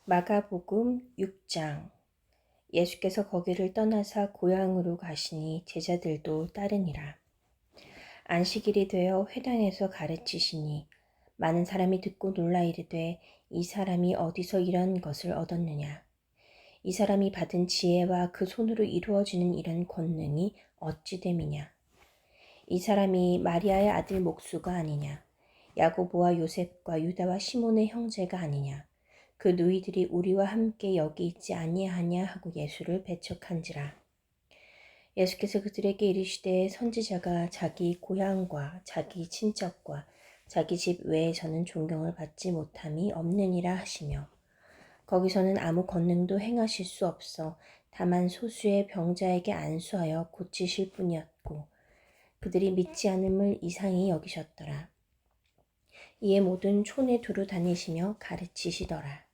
마가복음 6장. 예수께서 거기를 떠나사 고향으로 가시니 제자들도 따르니라. 안식일이 되어 회당에서 가르치시니 많은 사람이 듣고 놀라 이르되 이 사람이 어디서 이런 것을 얻었느냐. 이 사람이 받은 지혜와 그 손으로 이루어지는 이런 권능이 어찌 됨이냐. 이 사람이 마리아의 아들 목수가 아니냐. 야고보와 요셉과 유다와 시몬의 형제가 아니냐. 그 누이들이 우리와 함께 여기 있지 아니하냐 하고 예수를 배척한지라. 예수께서 그들에게 이르시되 선지자가 자기 고향과 자기 친척과 자기 집 외에서는 존경을 받지 못함이 없느니라 하시며, 거기서는 아무 권능도 행하실 수 없어 다만 소수의 병자에게 안수하여 고치실 뿐이었고 그들이 믿지 않음을 이상히 여기셨더라. 이에 모든 촌에 두루 다니시며 가르치시더라.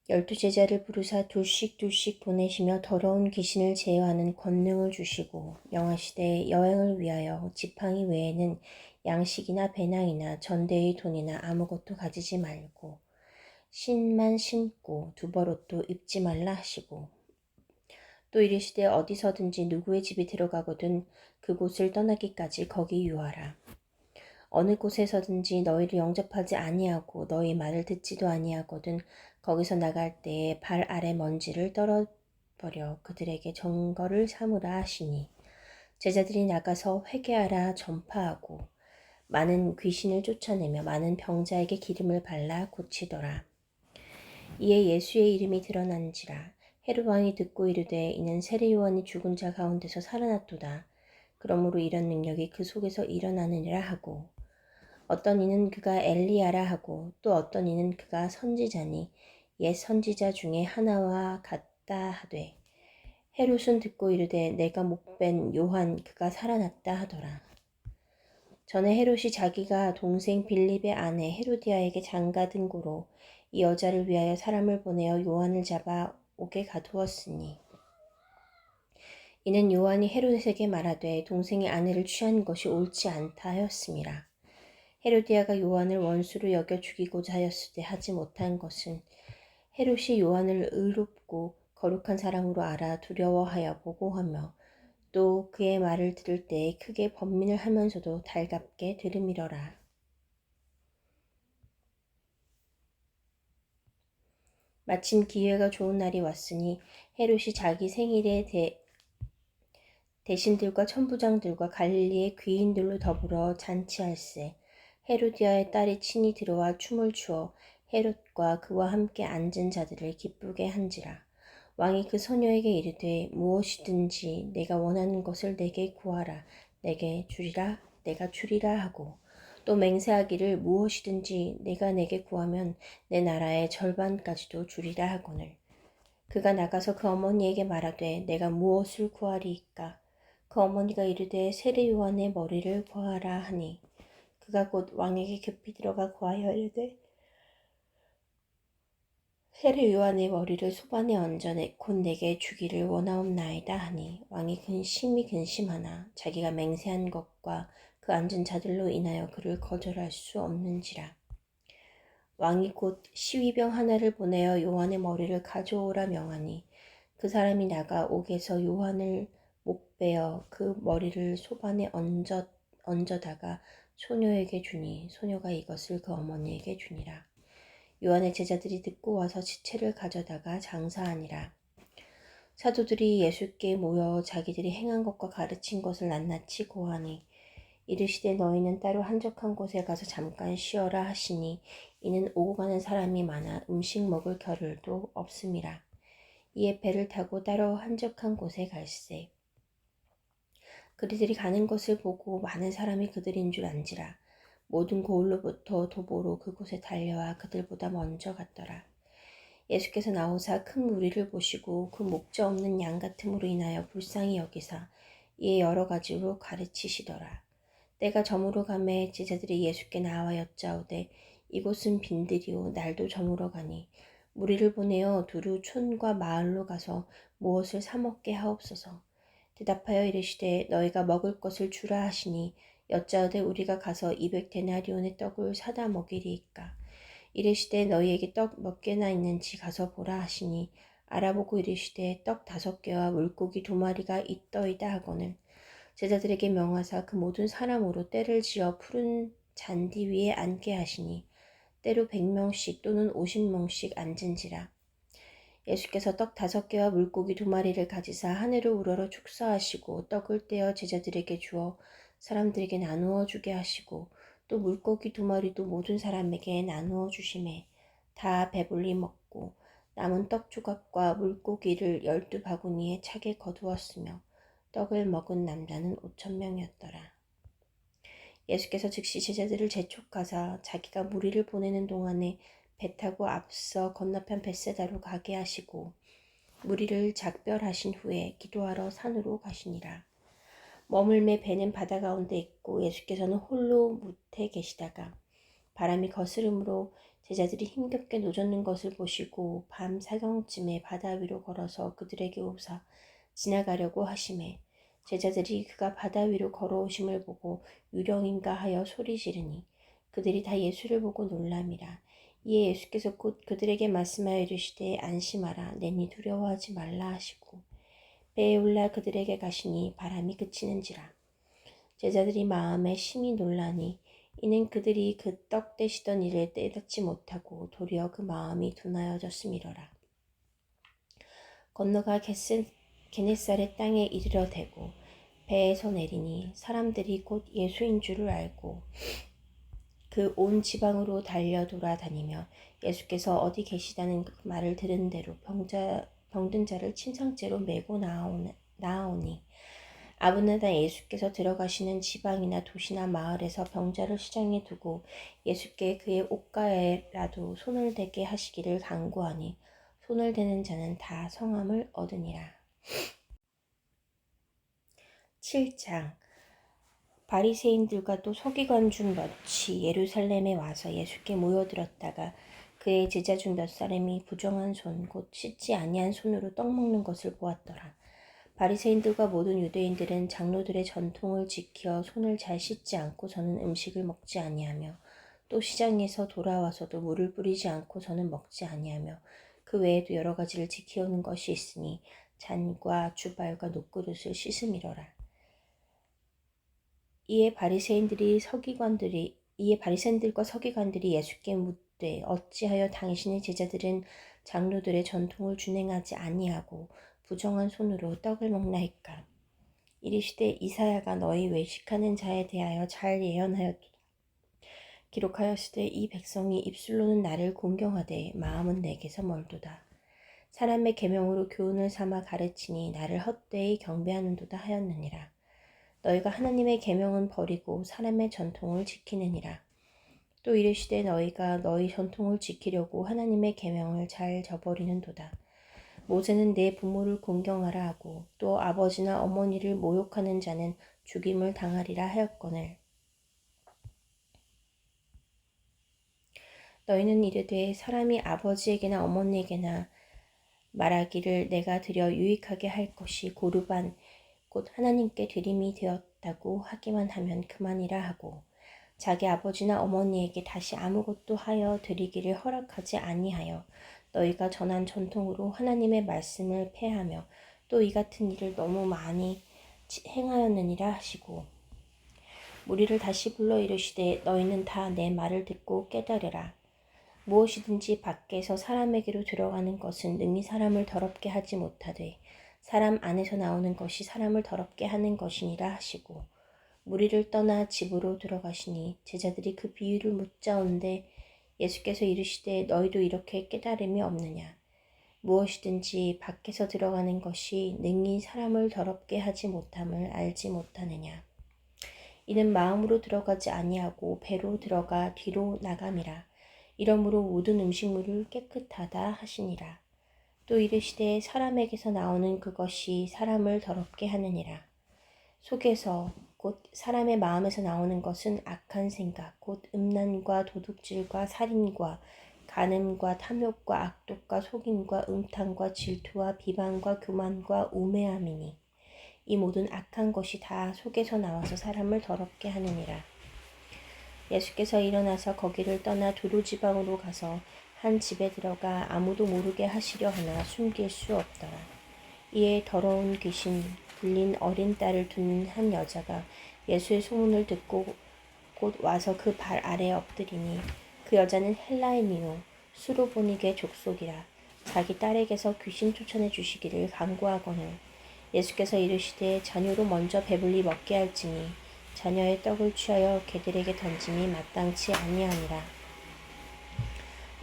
12 제자를 부르사 둘씩 보내시며 더러운 귀신을 제어하는 권능을 주시고 명하시되 여행을 위하여 지팡이 외에는 양식이나 배낭이나 전대의 돈이나 아무것도 가지지 말고 신만 신고 두벌옷도 입지 말라 하시고, 또 이르시되 어디서든지 누구의 집이 들어가거든 그곳을 떠나기까지 거기 유하라. 어느 곳에서든지 너희를 영접하지 아니하고 너희 말을 듣지도 아니하거든 거기서 나갈 때에 발 아래 먼지를 떨어버려 그들에게 증거를 삼으라 하시니, 제자들이 나가서 회개하라 전파하고 많은 귀신을 쫓아내며 많은 병자에게 기름을 발라 고치더라. 이에 예수의 이름이 드러난지라. 헤롯 왕이 듣고 이르되 이는 세례 요한이 죽은 자 가운데서 살아났도다. 그러므로 이런 능력이 그 속에서 일어나느니라 하고, 어떤 이는 그가 엘리야라 하고 또 어떤 이는 그가 선지자니 옛 선지자 중에 하나와 같다 하되, 헤롯은 듣고 이르되 내가 목벤 요한 그가 살아났다 하더라. 전에 헤롯이 자기가 동생 빌립의 아내 헤로디아에게 장가든 고로 이 여자를 위하여 사람을 보내어 요한을 잡아 옥에 가두었으니, 이는 요한이 헤롯에게 말하되 동생의 아내를 취한 것이 옳지 않다 하였음이라. 헤로디아가 요한을 원수로 여겨 죽이고자 하였으되 하지 못한 것은 헤롯이 요한을 의롭고 거룩한 사람으로 알아 두려워하여 보고하며 또 그의 말을 들을 때에 크게 번민을 하면서도 달갑게 들음이러라. 마침 기회가 좋은 날이 왔으니 헤롯이 자기 생일에 대신들과 천부장들과 갈릴리의 귀인들로 더불어 잔치할세 헤로디아의 딸이 친히 들어와 춤을 추어 헤롯과 그와 함께 앉은 자들을 기쁘게 한지라. 왕이 그 소녀에게 이르되 무엇이든지 내가 원하는 것을 내게 구하라. 내게 주리라. 내가 주리라 하고, 또 맹세하기를 무엇이든지 내가 내게 구하면 내 나라의 절반까지도 주리라 하거늘. 그가 나가서 그 어머니에게 말하되 내가 무엇을 구하리이까. 그 어머니가 이르되 세례 요한의 머리를 구하라 하니, 그가 곧 왕에게 급히 들어가 구하여 이르되 세례 요한의 머리를 소반에 얹어 곧 내게 주기를 원하옵나이다 하니, 왕이 심히 근심하나 자기가 맹세한 것과 그 앉은 자들로 인하여 그를 거절할 수 없는지라. 왕이 곧 시위병 하나를 보내어 요한의 머리를 가져오라 명하니, 그 사람이 나가 옥에서 요한을 목베어 그 머리를 소반에 얹어다가 소녀에게 주니, 소녀가 이것을 그 어머니에게 주니라. 요한의 제자들이 듣고 와서 지체를 가져다가 장사하니라. 사도들이 예수께 모여 자기들이 행한 것과 가르친 것을 낱낱이 고하니, 이르시되 너희는 따로 한적한 곳에 가서 잠깐 쉬어라 하시니, 이는 오고 가는 사람이 많아 음식 먹을 겨를도 없음이라. 이에 배를 타고 따로 한적한 곳에 갈새. 그들이 가는 것을 보고 많은 사람이 그들인 줄 안지라. 모든 고을로부터 도보로 그곳에 달려와 그들보다 먼저 갔더라. 예수께서 나오사 큰 무리를 보시고 그 목자 없는 양 같음으로 인하여 불쌍히 여기사 이에 여러 가지로 가르치시더라. 때가 저물어 가매 제자들이 예수께 나와 여짜오되 이곳은 빈들이요 날도 저물어 가니 무리를 보내어 두루 촌과 마을로 가서 무엇을 사 먹게 하옵소서. 대답하여 이르시되 너희가 먹을 것을 주라 하시니, 여짜오되 우리가 가서 200데나리온의 떡을 사다 먹이리이까. 이르시되 너희에게 떡 몇 개나 있는지 가서 보라 하시니 알아보고 이르시되 떡 5개와 물고기 2마리가 있더이다 하거늘 제자들에게 명하사 그 모든 사람으로 떼를 지어 푸른 잔디 위에 앉게 하시니 때로 100명씩 또는 50명씩 앉은지라. 예수께서 떡 5개와 물고기 2마리를 가지사 하늘을 우러러 축사하시고 떡을 떼어 제자들에게 주어 사람들에게 나누어 주게 하시고 또 물고기 2마리도 모든 사람에게 나누어 주심에 다 배불리 먹고 남은 떡 조각과 물고기를 12바구니에 차게 거두었으며 떡을 먹은 남자는 5,000명이었더라. 예수께서 즉시 제자들을 재촉하사 자기가 무리를 보내는 동안에 배 타고 앞서 건너편 벳세다로 가게 하시고 무리를 작별하신 후에 기도하러 산으로 가시니라. 머물매 배는 바다 가운데 있고 예수께서는 홀로 무태 계시다가 바람이 거스름으로 제자들이 힘겹게 노젓는 것을 보시고 밤 사경쯤에 바다 위로 걸어서 그들에게 오사 지나가려고 하심에 제자들이 그가 바다 위로 걸어오심을 보고 유령인가 하여 소리 지르니 그들이 다 예수를 보고 놀람이라. 이에 예수께서 곧 그들에게 말씀하여 이르시되 안심하라 내니 두려워하지 말라 하시고 배에 올라 그들에게 가시니 바람이 그치는지라. 제자들이 마음에 심히 놀라니 이는 그들이 그 떡 떼시던 일을 깨닫지 못하고 도리어 그 마음이 둔하여졌음이로라. 건너가 게네사렛 땅에 이르러 대고 배에서 내리니 사람들이 곧 예수인 줄을 알고 그 온 지방으로 달려 돌아다니며 예수께서 어디 계시다는 그 말을 들은 대로 병든 자를 침상째로 메고 나아오니 아브나다 예수께서 들어가시는 지방이나 도시나 마을에서 병자를 시장에 두고 예수께 그의 옷가에라도 손을 대게 하시기를 간구하니 손을 대는 자는 다 성함을 얻으니라. 7장 바리새인들과 또 서기관 중 몇이 예루살렘에 와서 예수께 모여들었다가 그의 제자 중 몇 사람이 부정한 손 곧 씻지 아니한 손으로 떡 먹는 것을 보았더라. 바리새인들과 모든 유대인들은 장로들의 전통을 지켜 손을 잘 씻지 않고서는 음식을 먹지 아니하며 또 시장에서 돌아와서도 물을 뿌리지 않고서는 먹지 아니하며 그 외에도 여러 가지를 지키오는 것이 있으니 잔과 주발과 녹그릇을 씻음이로라. 이에 바리새인들과 서기관들이 예수께 묻되 어찌하여 당신의 제자들은 장로들의 전통을 준행하지 아니하고 부정한 손으로 떡을 먹나이까. 이르시되 이사야가 너희 외식하는 자에 대하여 잘 예언하였도다. 기록하였으되 이 백성이 입술로는 나를 공경하되 마음은 내게서 멀도다. 사람의 계명으로 교훈을 삼아 가르치니 나를 헛되이 경배하는도다 하였느니라. 너희가 하나님의 계명은 버리고 사람의 전통을 지키느니라. 또 이르시되 너희가 너희 전통을 지키려고 하나님의 계명을 잘 저버리는도다. 모세는 내 부모를 공경하라 하고 또 아버지나 어머니를 모욕하는 자는 죽임을 당하리라 하였거늘 너희는 이르되 사람이 아버지에게나 어머니에게나 말하기를 내가 드려 유익하게 할 것이 고르반 곧 하나님께 드림이 되었다고 하기만 하면 그만이라 하고 자기 아버지나 어머니에게 다시 아무것도 하여 드리기를 허락하지 아니하여 너희가 전한 전통으로 하나님의 말씀을 폐하며 또 이 같은 일을 너무 많이 행하였느니라 하시고 무리를 다시 불러 이르시되 너희는 다 내 말을 듣고 깨달으라. 무엇이든지 밖에서 사람에게로 들어가는 것은 능히 사람을 더럽게 하지 못하되 사람 안에서 나오는 것이 사람을 더럽게 하는 것이니라 하시고 무리를 떠나 집으로 들어가시니 제자들이 그 비유를 묻자온데 예수께서 이르시되 너희도 이렇게 깨달음이 없느냐. 무엇이든지 밖에서 들어가는 것이 능히 사람을 더럽게 하지 못함을 알지 못하느냐. 이는 마음으로 들어가지 아니하고 배로 들어가 뒤로 나감이라. 이러므로 모든 음식물을 깨끗하다 하시니라. 또 이르시되 사람에게서 나오는 그것이 사람을 더럽게 하느니라. 속에서 곧 사람의 마음에서 나오는 것은 악한 생각 곧 음란과 도둑질과 살인과 간음과 탐욕과 악독과 속임과 음탕과 질투와 비방과 교만과 우매함이니 이 모든 악한 것이 다 속에서 나와서 사람을 더럽게 하느니라. 예수께서 일어나서 거기를 떠나 두로 지방으로 가서 한 집에 들어가 아무도 모르게 하시려 하나 숨길 수 없더라. 이에 더러운 귀신 들린 어린 딸을 둔 한 여자가 예수의 소문을 듣고 곧 와서 그 발 아래에 엎드리니 그 여자는 헬라인이요 수로보니게 족속이라. 자기 딸에게서 귀신 쫓아내 주시기를 간구하거늘 예수께서 이르시되 자녀로 먼저 배불리 먹게 할지니 자녀의 떡을 취하여 개들에게 던짐이 마땅치 아니하니라.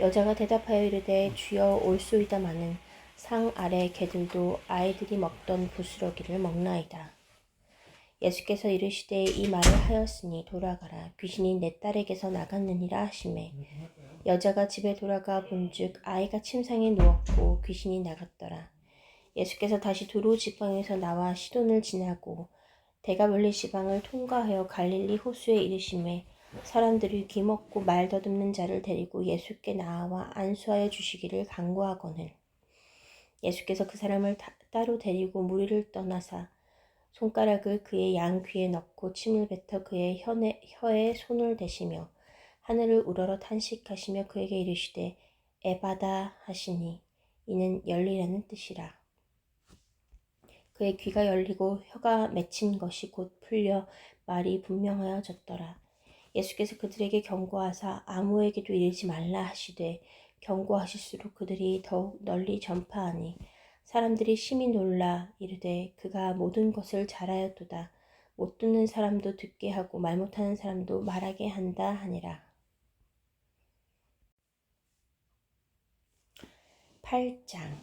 여자가 대답하여 이르되 주여 올소이다마는 상 아래 개들도 아이들이 먹던 부스러기를 먹나이다. 예수께서 이르시되 이 말을 하였으니 돌아가라. 귀신이 내 딸에게서 나갔느니라 하시매 여자가 집에 돌아가 본즉 아이가 침상에 누웠고 귀신이 나갔더라. 예수께서 다시 두로 지방에서 나와 시돈을 지나고 데가볼리 지방을 통과하여 갈릴리 호수에 이르시매 사람들이 귀먹고 말 더듬는 자를 데리고 예수께 나와 안수하여 주시기를 간구하거늘 예수께서 그 사람을 따로 데리고 무리를 떠나사 손가락을 그의 양귀에 넣고 침을 뱉어 그의 혀에 손을 대시며 하늘을 우러러 탄식하시며 그에게 이르시되 에바다 하시니 이는 열리라는 뜻이라. 그의 귀가 열리고 혀가 맺힌 것이 곧 풀려 말이 분명하여졌더라. 예수께서 그들에게 경고하사 아무에게도 이르지 말라 하시되 경고하실수록 그들이 더욱 널리 전파하니 사람들이 심히 놀라 이르되 그가 모든 것을 잘하였도다. 못 듣는 사람도 듣게 하고 말 못하는 사람도 말하게 한다 하니라. 8장.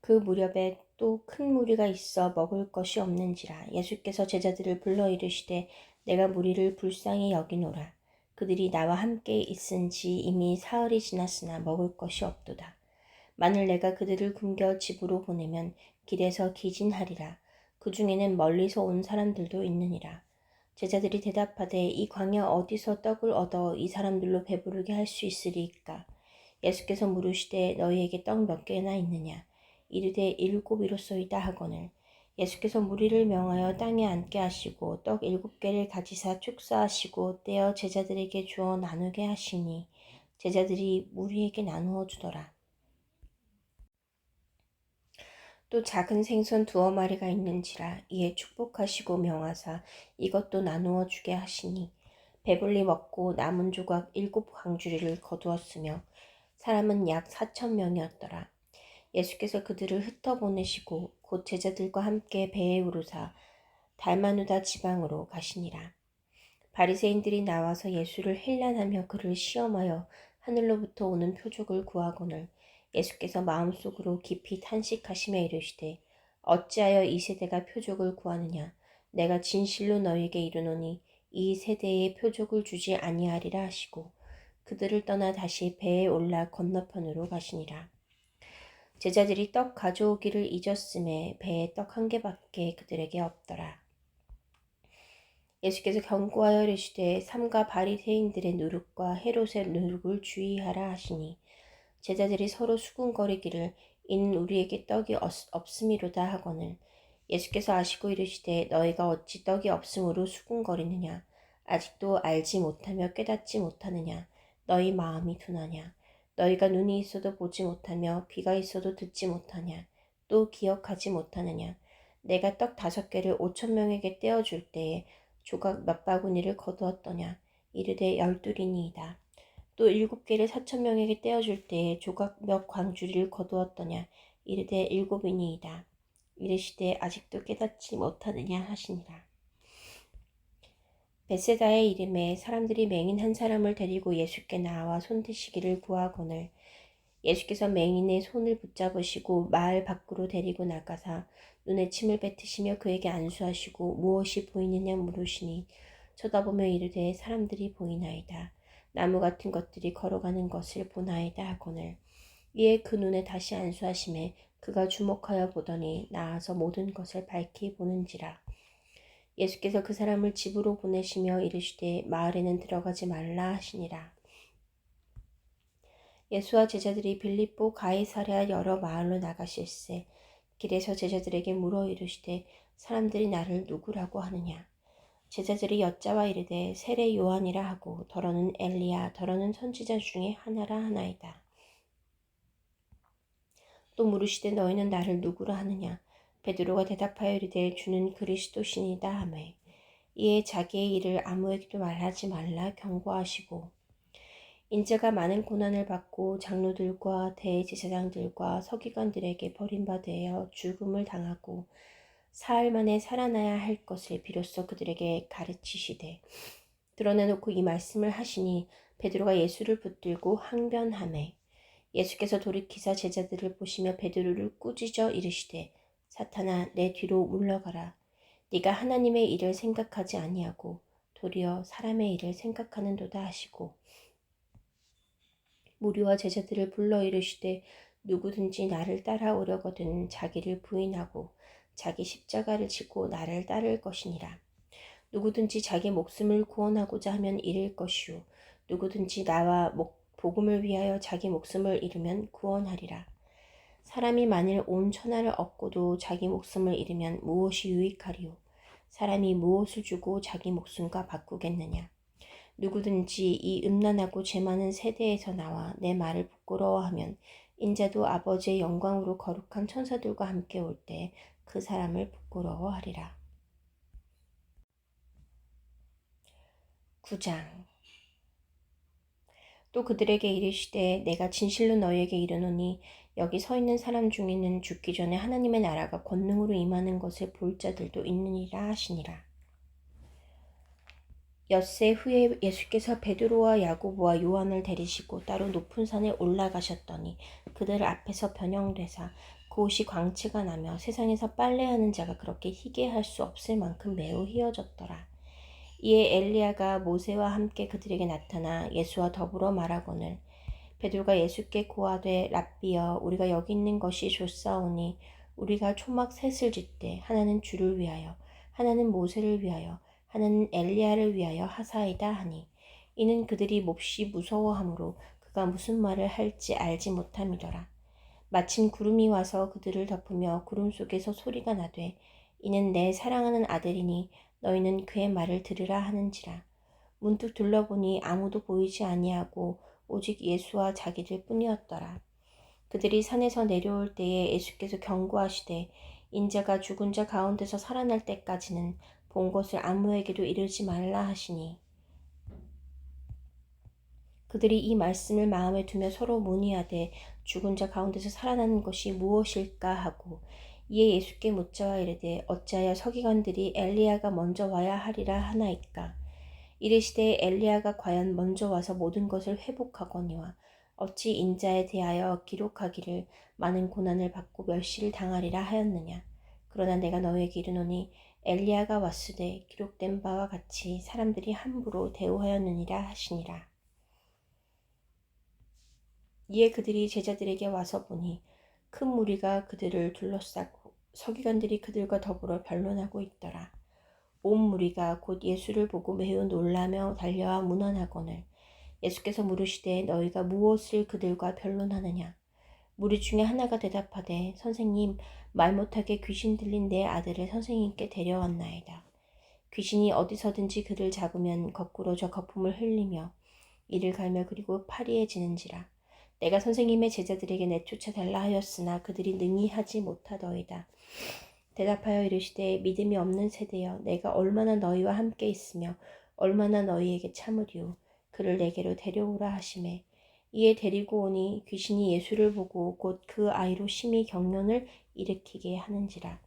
그 무렵에 또 큰 무리가 있어 먹을 것이 없는지라 예수께서 제자들을 불러 이르시되 내가 무리를 불쌍히 여기노라. 그들이 나와 함께 있은지 이미 사흘이 지났으나 먹을 것이 없도다. 만일 내가 그들을 굶겨 집으로 보내면 길에서 기진하리라. 그 중에는 멀리서 온 사람들도 있느니라. 제자들이 대답하되 이 광야 어디서 떡을 얻어 이 사람들로 배부르게 할 수 있으리이까. 예수께서 물으시되 너희에게 떡 몇 개나 있느냐. 이르되 7이로소이다 하거늘 예수께서 무리를 명하여 땅에 앉게 하시고 떡 7개를 가지사 축사하시고 떼어 제자들에게 주어 나누게 하시니 제자들이 무리에게 나누어 주더라. 또 작은 생선 2마리가 있는지라 이에 축복하시고 명하사 이것도 나누어 주게 하시니 배불리 먹고 남은 조각 7광주리를 거두었으며 사람은 약 4,000명이었더라. 예수께서 그들을 흩어보내시고 곧 제자들과 함께 배에 오르사 달마누다 지방으로 가시니라. 바리새인들이 나와서 예수를 헬란하며 그를 시험하여 하늘로부터 오는 표적을 구하거늘 예수께서 마음속으로 깊이 탄식하시며 이르시되 어찌하여 이 세대가 표적을 구하느냐. 내가 진실로 너희에게 이르노니 이 세대에 표적을 주지 아니하리라 하시고 그들을 떠나 다시 배에 올라 건너편으로 가시니라. 제자들이 떡 가져오기를 잊었음에 배에 떡 1개밖에 그들에게 없더라. 예수께서 경고하여 이르시되 삼가 바리새인들의 누룩과 헤롯의 누룩을 주의하라 하시니 제자들이 서로 수군거리기를 이는 우리에게 떡이 없음이로다 하거늘 예수께서 아시고 이르시되 너희가 어찌 떡이 없음으로 수군거리느냐. 아직도 알지 못하며 깨닫지 못하느냐. 너희 마음이 둔하냐. 너희가 눈이 있어도 보지 못하며 귀가 있어도 듣지 못하냐. 또 기억하지 못하느냐. 내가 떡 5개를 5,000명에게 떼어줄 때에 조각 몇 바구니를 거두었더냐. 이르되 12이니이다. 또 7개를 4,000명에게 떼어줄 때에 조각 몇 광주리를 거두었더냐. 이르되 7이니이다. 이르시되 아직도 깨닫지 못하느냐 하시니라. 벳세다의 이름에 사람들이 맹인 한 사람을 데리고 예수께 나와 손드시기를 구하거늘 예수께서 맹인의 손을 붙잡으시고 마을 밖으로 데리고 나가사 눈에 침을 뱉으시며 그에게 안수하시고 무엇이 보이느냐 물으시니 쳐다보며 이르되 사람들이 보이나이다. 나무 같은 것들이 걸어가는 것을 보나이다 하거늘 이에 그 눈에 다시 안수하심에 그가 주목하여 보더니 나아서 모든 것을 밝히 보는지라. 예수께서 그 사람을 집으로 보내시며 이르시되 마을에는 들어가지 말라 하시니라. 예수와 제자들이 빌립보 가이사랴 여러 마을로 나가실새 길에서 제자들에게 물어 이르시되 사람들이 나를 누구라고 하느냐. 제자들이 여짜와 이르되 세례 요한이라 하고 더러는 엘리야 더러는 선지자 중에 하나라 하나이다. 또 물으시되 너희는 나를 누구라 하느냐. 베드로가 대답하여 이르되 주는 그리스도시니이다 하매 이에 자기의 일을 아무에게도 말하지 말라 경고하시고 인자가 많은 고난을 받고 장로들과 대제사장들과 서기관들에게 버림받아 죽음을 당하고 사흘 만에 살아나야 할 것을 비로소 그들에게 가르치시되 드러내놓고 이 말씀을 하시니 베드로가 예수를 붙들고 항변하매 예수께서 돌이키사 제자들을 보시며 베드로를 꾸짖어 이르시되 사탄아 내 뒤로 물러가라. 네가 하나님의 일을 생각하지 아니하고 도리어 사람의 일을 생각하는도다 하시고 무리와 제자들을 불러 이르시되 누구든지 나를 따라오려거든 자기를 부인하고 자기 십자가를 지고 나를 따를 것이니라. 누구든지 자기 목숨을 구원하고자 하면 잃을 것이요 누구든지 나와 복음을 위하여 자기 목숨을 잃으면 구원하리라. 사람이 만일 온 천하를 얻고도 자기 목숨을 잃으면 무엇이 유익하리요? 사람이 무엇을 주고 자기 목숨과 바꾸겠느냐? 누구든지 이 음란하고 죄 많은 세대에서 나와 내 말을 부끄러워하면 인자도 아버지의 영광으로 거룩한 천사들과 함께 올 때 그 사람을 부끄러워하리라. 9장. 또 그들에게 이르시되 내가 진실로 너희에게 이르노니 여기 서 있는 사람 중에는 죽기 전에 하나님의 나라가 권능으로 임하는 것을 볼 자들도 있느니라 하시니라. 엿새 후에 예수께서 베드로와 야고보와 요한을 데리시고 따로 높은 산에 올라가셨더니 그들 앞에서 변형되사 그 옷이 광채가 나며 세상에서 빨래하는 자가 그렇게 희게 할 수 없을 만큼 매우 희어졌더라. 이에 엘리야가 모세와 함께 그들에게 나타나 예수와 더불어 말하거늘 베드로가 예수께 고하되 랍비여 우리가 여기 있는 것이 좋사오니 우리가 초막 셋을 짓되 하나는 주를 위하여 하나는 모세를 위하여 하나는 엘리야를 위하여 하사이다 하니 이는 그들이 몹시 무서워하므로 그가 무슨 말을 할지 알지 못함이더라. 마침 구름이 와서 그들을 덮으며 구름 속에서 소리가 나되 이는 내 사랑하는 아들이니 너희는 그의 말을 들으라 하는지라. 문득 둘러보니 아무도 보이지 아니하고 오직 예수와 자기들 뿐이었더라. 그들이 산에서 내려올 때에 예수께서 경고하시되 인자가 죽은 자 가운데서 살아날 때까지는 본 것을 아무에게도 이르지 말라 하시니 그들이 이 말씀을 마음에 두며 서로 문의하되 죽은 자 가운데서 살아나는 것이 무엇일까 하고 이에 예수께 묻자와 이르되 어찌하여 서기관들이 엘리야가 먼저 와야 하리라 하나이까. 이르시되 엘리야가 과연 먼저 와서 모든 것을 회복하거니와 어찌 인자에 대하여 기록하기를 많은 고난을 받고 멸시를 당하리라 하였느냐. 그러나 내가 너희에게 이르노니 엘리야가 왔으되 기록된 바와 같이 사람들이 함부로 대우하였느니라 하시니라. 이에 그들이 제자들에게 와서 보니 큰 무리가 그들을 둘러싸고 서기관들이 그들과 더불어 변론하고 있더라. 온 무리가 곧 예수를 보고 매우 놀라며 달려와 문안하거늘 예수께서 물으시되 너희가 무엇을 그들과 변론하느냐. 무리 중에 하나가 대답하되 선생님 말 못하게 귀신 들린 내 아들을 선생님께 데려왔나이다. 귀신이 어디서든지 그를 잡으면 거꾸로 저 거품을 흘리며 이를 갈며 그리고 파리해지는지라. 내가 선생님의 제자들에게 내쫓아 달라 하였으나 그들이 능히 하지 못하더이다. 대답하여 이르시되 믿음이 없는 세대여 내가 얼마나 너희와 함께 있으며 얼마나 너희에게 참으리요. 그를 내게로 데려오라 하시매 이에 데리고 오니 귀신이 예수를 보고 곧 그 아이로 심히 경련을 일으키게 하는지라.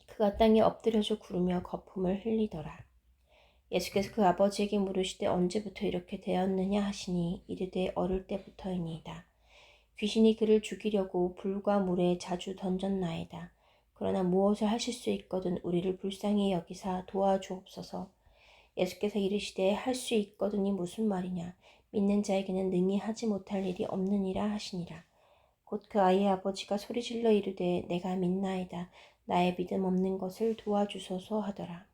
그가 땅에 엎드려져 구르며 거품을 흘리더라. 예수께서 그 아버지에게 물으시되 언제부터 이렇게 되었느냐 하시니 이르되 어릴 때부터이니이다. 귀신이 그를 죽이려고 불과 물에 자주 던졌나이다. 그러나 무엇을 하실 수 있거든 우리를 불쌍히 여기사 도와주옵소서. 예수께서 이르시되 할 수 있거든이 무슨 말이냐. 믿는 자에게는 능히 하지 못할 일이 없느니라 하시니라. 곧 그 아이의 아버지가 소리질러 이르되 내가 믿나이다. 나의 믿음 없는 것을 도와주소서 하더라.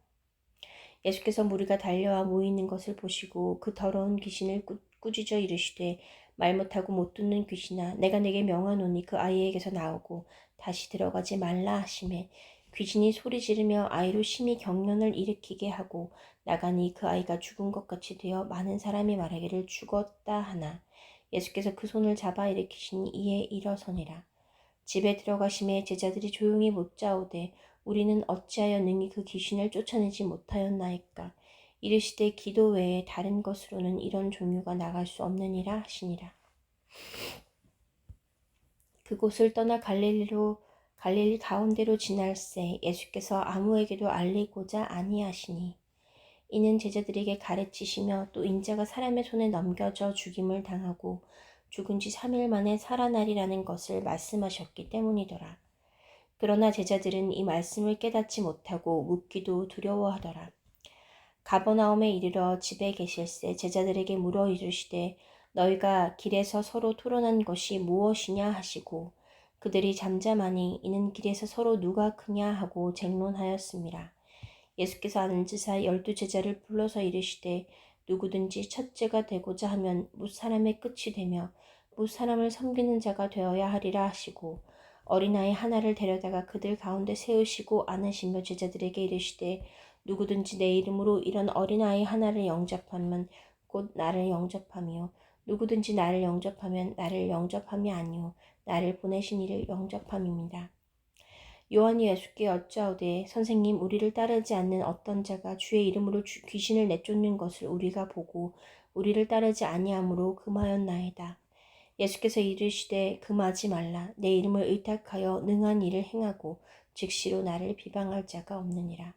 예수께서 무리가 달려와 모이는 것을 보시고 그 더러운 귀신을 꾸짖어 이르시되 말 못하고 못 듣는 귀신아 내가 내게 명하노니 그 아이에게서 나오고 다시 들어가지 말라 하시매 귀신이 소리 지르며 아이로 심히 경련을 일으키게 하고 나가니 그 아이가 죽은 것 같이 되어 많은 사람이 말하기를 죽었다 하나 예수께서 그 손을 잡아 일으키시니 이에 일어서니라. 집에 들어가심에 제자들이 조용히 묻자오되 우리는 어찌하여 능히 그 귀신을 쫓아내지 못하였나이까. 이르시되 기도 외에 다른 것으로는 이런 종류가 나갈 수 없느니라 하시니라. 그곳을 떠나 갈릴리 가운데로 지날새 예수께서 아무에게도 알리고자 아니하시니 이는 제자들에게 가르치시며 또 인자가 사람의 손에 넘겨져 죽임을 당하고 죽은 지 3일 만에 살아나리라는 것을 말씀하셨기 때문이더라. 그러나 제자들은 이 말씀을 깨닫지 못하고 묻기도 두려워하더라. 가버나움에 이르러 집에 계실새 제자들에게 물어 이르시되 너희가 길에서 서로 토론한 것이 무엇이냐 하시고 그들이 잠잠하니 이는 길에서 서로 누가 크냐 하고 쟁론하였습니다. 예수께서 앉으사 12 제자를 불러서 이르시되 누구든지 첫째가 되고자 하면 뭇사람의 끝이 되며 뭇사람을 섬기는 자가 되어야 하리라 하시고 어린아이 하나를 데려다가 그들 가운데 세우시고 안으시며 제자들에게 이르시되 누구든지 내 이름으로 이런 어린아이 하나를 영접하면 곧 나를 영접하며 누구든지 나를 영접하면 나를 영접함이 아니오 나를 보내신 이를 영접함입니다. 요한이 예수께 여짜오되 선생님 우리를 따르지 않는 어떤 자가 주의 이름으로 귀신을 내쫓는 것을 우리가 보고 우리를 따르지 아니하므로 금하였나이다. 예수께서 이르시되 금하지 말라. 내 이름을 의탁하여 능한 일을 행하고 즉시로 나를 비방할 자가 없느니라.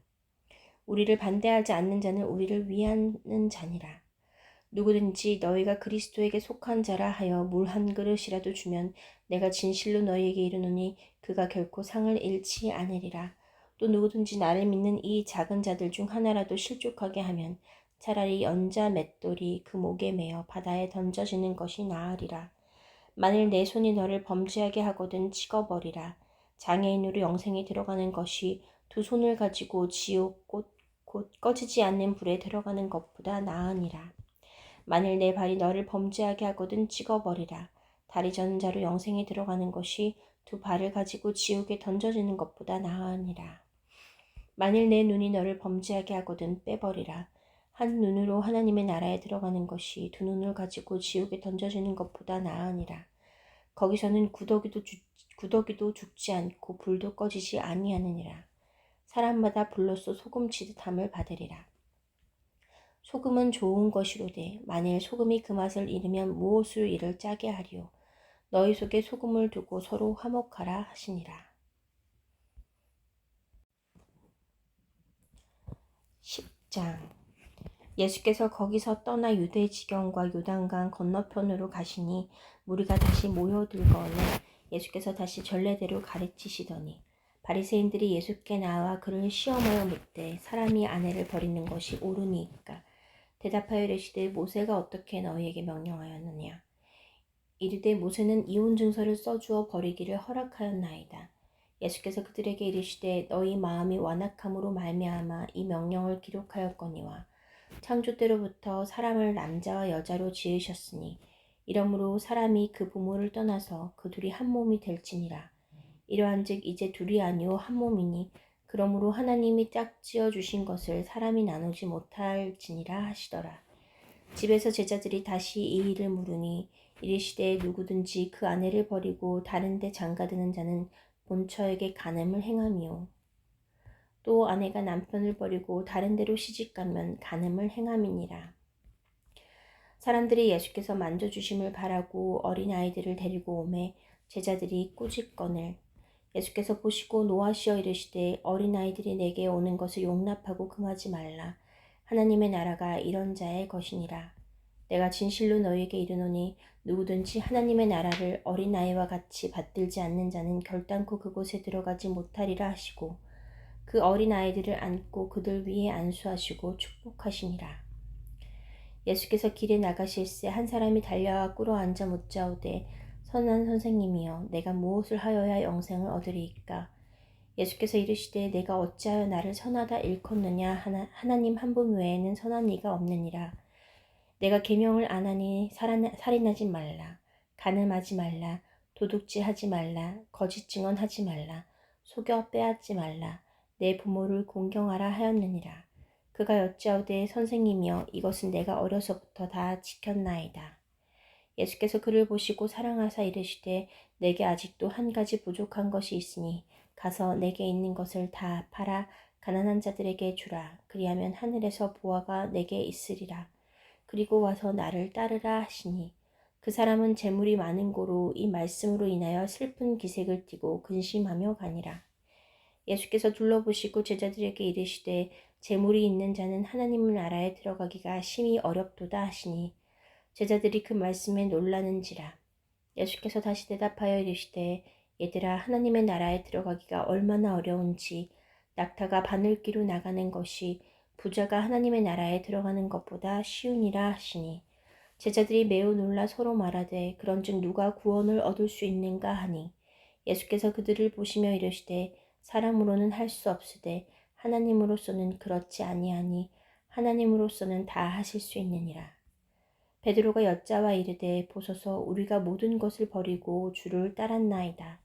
우리를 반대하지 않는 자는 우리를 위하는 자니라. 누구든지 너희가 그리스도에게 속한 자라 하여 물 한 그릇이라도 주면 내가 진실로 너희에게 이르노니 그가 결코 상을 잃지 않으리라. 또 누구든지 나를 믿는 이 작은 자들 중 하나라도 실족하게 하면 차라리 연자 맷돌이 그 목에 매어 바다에 던져지는 것이 나으리라. 만일 내 손이 너를 범죄하게 하거든 찍어버리라. 장애인으로 영생에 들어가는 것이 두 손을 가지고 지옥 곧 꺼지지 않는 불에 들어가는 것보다 나으니라. 만일 내 발이 너를 범죄하게 하거든 찍어버리라. 다리 저는 자로 영생에 들어가는 것이 두 발을 가지고 지옥에 던져지는 것보다 나으니라. 만일 내 눈이 너를 범죄하게 하거든 빼버리라. 한 눈으로 하나님의 나라에 들어가는 것이 두 눈을 가지고 지옥에 던져지는 것보다 나으니라. 거기서는 구더기도 죽지 않고 불도 꺼지지 아니하느니라. 사람마다 불로써 소금치듯 함을 받으리라. 소금은 좋은 것이로되 만일 소금이 그 맛을 잃으면 무엇으로 이를 짜게 하리요. 너희 속에 소금을 두고 서로 화목하라 하시니라. 10장 예수께서 거기서 떠나 유대 지경과 요단강 건너편으로 가시니 무리가 다시 모여들거늘 예수께서 다시 전례대로 가르치시더니 바리새인들이 예수께 나와 그를 시험하여 묻되 사람이 아내를 버리는 것이 옳으니까 대답하여 이르시되 모세가 어떻게 너희에게 명령하였느냐. 이르되 모세는 이혼 증서를 써주어 버리기를 허락하였나이다. 예수께서 그들에게 이르시되 너희 마음이 완악함으로 말미암아 이 명령을 기록하였거니와 창조 때로부터 사람을 남자와 여자로 지으셨으니 이러므로 사람이 그 부모를 떠나서 그 둘이 한 몸이 될지니라. 이러한즉 이제 둘이 아니오 한 몸이니 그러므로 하나님이 짝지어 주신 것을 사람이 나누지 못할지니라 하시더라. 집에서 제자들이 다시 이 일을 물으니 이르시되 누구든지 그 아내를 버리고 다른 데 장가드는 자는 본처에게 간음을 행함이요. 또 아내가 남편을 버리고 다른 데로 시집가면 간음을 행함이니라. 사람들이 예수께서 만져주심을 바라고 어린아이들을 데리고 오매 제자들이 꾸짖거늘 예수께서 보시고 노하시어 이르시되 어린아이들이 내게 오는 것을 용납하고 금하지 말라. 하나님의 나라가 이런 자의 것이니라. 내가 진실로 너희에게 이르노니 누구든지 하나님의 나라를 어린아이와 같이 받들지 않는 자는 결단코 그곳에 들어가지 못하리라 하시고 그 어린아이들을 안고 그들 위에 안수하시고 축복하시니라. 예수께서 길에 나가실새 한 사람이 달려와 꿇어 앉아 묻자오되 선한 선생님이여 내가 무엇을 하여야 영생을 얻으리이까. 예수께서 이르시되 내가 어찌하여 나를 선하다 일컫느냐. 하나님 한 분 외에는 선한 이가 없느니라. 내가 계명을 안 하니 살인하지 말라, 간음하지 말라, 도둑질하지 말라, 거짓 증언하지 말라, 속여 빼앗지 말라, 내 부모를 공경하라 하였느니라. 그가 여짜오되 선생님이여 이것은 내가 어려서부터 다 지켰나이다. 예수께서 그를 보시고 사랑하사 이르시되 내게 아직도 한 가지 부족한 것이 있으니 가서 내게 있는 것을 다 팔아 가난한 자들에게 주라. 그리하면 하늘에서 보화가 내게 있으리라. 그리고 와서 나를 따르라 하시니 그 사람은 재물이 많은 고로 이 말씀으로 인하여 슬픈 기색을 띠고 근심하며 가니라. 예수께서 둘러보시고 제자들에게 이르시되 재물이 있는 자는 하나님 나라에 들어가기가 심히 어렵도다 하시니 제자들이 그 말씀에 놀라는지라. 예수께서 다시 대답하여 이르시되 얘들아 하나님의 나라에 들어가기가 얼마나 어려운지 낙타가 바늘기로 나가는 것이 부자가 하나님의 나라에 들어가는 것보다 쉬우니라 하시니 제자들이 매우 놀라 서로 말하되 그런즉 누가 구원을 얻을 수 있는가 하니 예수께서 그들을 보시며 이르시되 사람으로는 할 수 없으되 하나님으로서는 그렇지 아니하니 하나님으로서는 다 하실 수 있느니라. 베드로가 여짜와 이르되 보소서 우리가 모든 것을 버리고 주를 따랐나이다.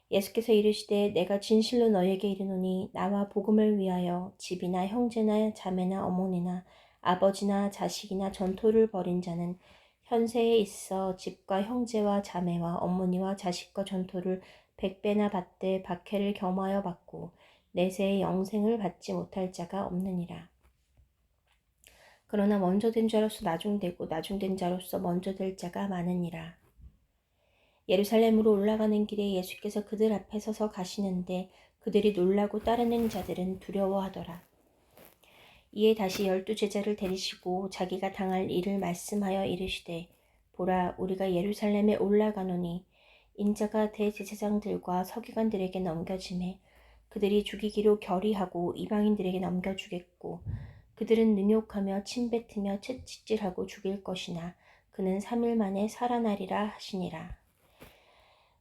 예수께서 이르시되 내가 진실로 너희에게 이르노니 나와 복음을 위하여 집이나 형제나 자매나 어머니나 아버지나 자식이나 전토를 벌인 자는 현세에 있어 집과 형제와 자매와 어머니와 자식과 전토를 100배나 받되 박해를 겸하여 받고 내세의 영생을 받지 못할 자가 없느니라. 그러나 먼저 된 자로서 나중되고 나중된 자로서 먼저 될 자가 많으니라. 예루살렘으로 올라가는 길에 예수께서 그들 앞에 서서 가시는데 그들이 놀라고 따르는 자들은 두려워하더라. 이에 다시 12 제자를 데리시고 자기가 당할 일을 말씀하여 이르시되 보라 우리가 예루살렘에 올라가노니 인자가 대제사장들과 서기관들에게 넘겨지매 그들이 죽이기로 결의하고 이방인들에게 넘겨주겠고 그들은 능욕하며 침뱉으며 채찍질하고 죽일 것이나 그는 3일 만에 살아나리라 하시니라.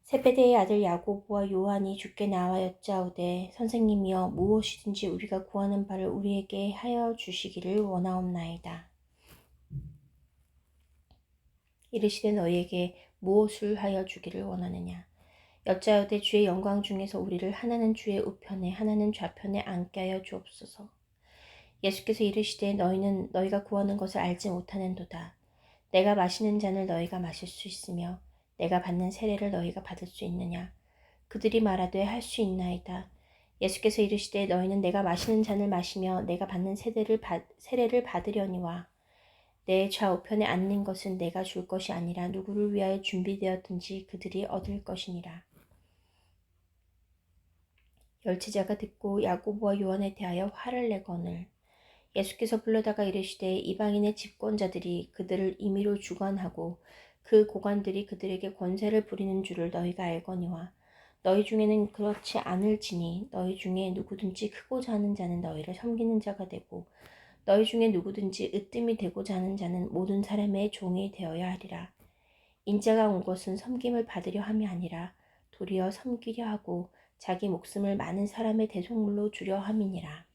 세베대의 아들 야고보와 요한이 주께 나와 여짜오되 선생님이여 무엇이든지 우리가 구하는 바를 우리에게 하여 주시기를 원하옵나이다. 이르시되 너희에게 무엇을 하여 주기를 원하느냐. 여짜오되 주의 영광 중에서 우리를 하나는 주의 우편에 하나는 좌편에 앉게 하여 주옵소서. 예수께서 이르시되 너희는 너희가 구하는 것을 알지 못하는도다. 내가 마시는 잔을 너희가 마실 수 있으며 내가 받는 세례를 너희가 받을 수 있느냐. 그들이 말하되 할 수 있나이다. 예수께서 이르시되 너희는 내가 마시는 잔을 마시며 내가 받는 세례를 받으려니와 내 좌우편에 앉는 것은 내가 줄 것이 아니라 누구를 위하여 준비되었든지 그들이 얻을 것이니라. 열제자가 듣고 야고보와 요한에 대하여 화를 내거늘 예수께서 불러다가 이르시되 이방인의 집권자들이 그들을 임의로 주관하고 그 고관들이 그들에게 권세를 부리는 줄을 너희가 알거니와 너희 중에는 그렇지 않을지니 너희 중에 누구든지 크고자 하는 자는 너희를 섬기는 자가 되고 너희 중에 누구든지 으뜸이 되고자 하는 자는 모든 사람의 종이 되어야 하리라. 인자가 온 것은 섬김을 받으려 함이 아니라 도리어 섬기려 하고 자기 목숨을 많은 사람의 대속물로 주려 함이니라.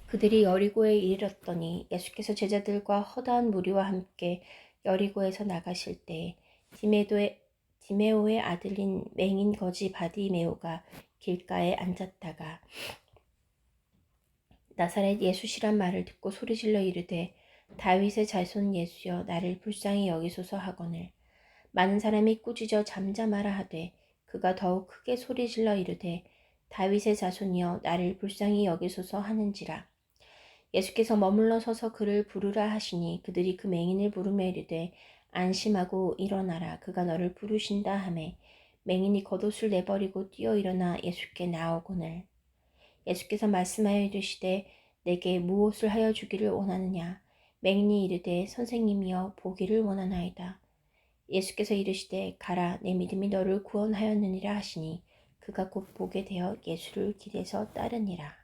그들이 여리고에 이르렀더니 예수께서 제자들과 허다한 무리와 함께 여리고에서 나가실 때에 디메오의 아들인 맹인 거지 바디메오가 길가에 앉았다가 나사렛 예수시란 말을 듣고 소리질러 이르되 다윗의 자손 예수여 나를 불쌍히 여기소서 하거늘 많은 사람이 꾸짖어 잠잠하라 하되 그가 더욱 크게 소리질러 이르되 다윗의 자손이여 나를 불쌍히 여기소서 하는지라. 예수께서 머물러 서서 그를 부르라 하시니 그들이 그 맹인을 부르며 이르되 안심하고 일어나라 그가 너를 부르신다 하매 맹인이 겉옷을 내버리고 뛰어 일어나 예수께 나오거늘 예수께서 말씀하여 이르시되 내게 무엇을 하여 주기를 원하느냐. 맹인이 이르되 선생님이여 보기를 원하나이다. 예수께서 이르시되 가라 내 믿음이 너를 구원하였느니라 하시니 그가 곧 보게 되어 예수를 길에서 따르니라.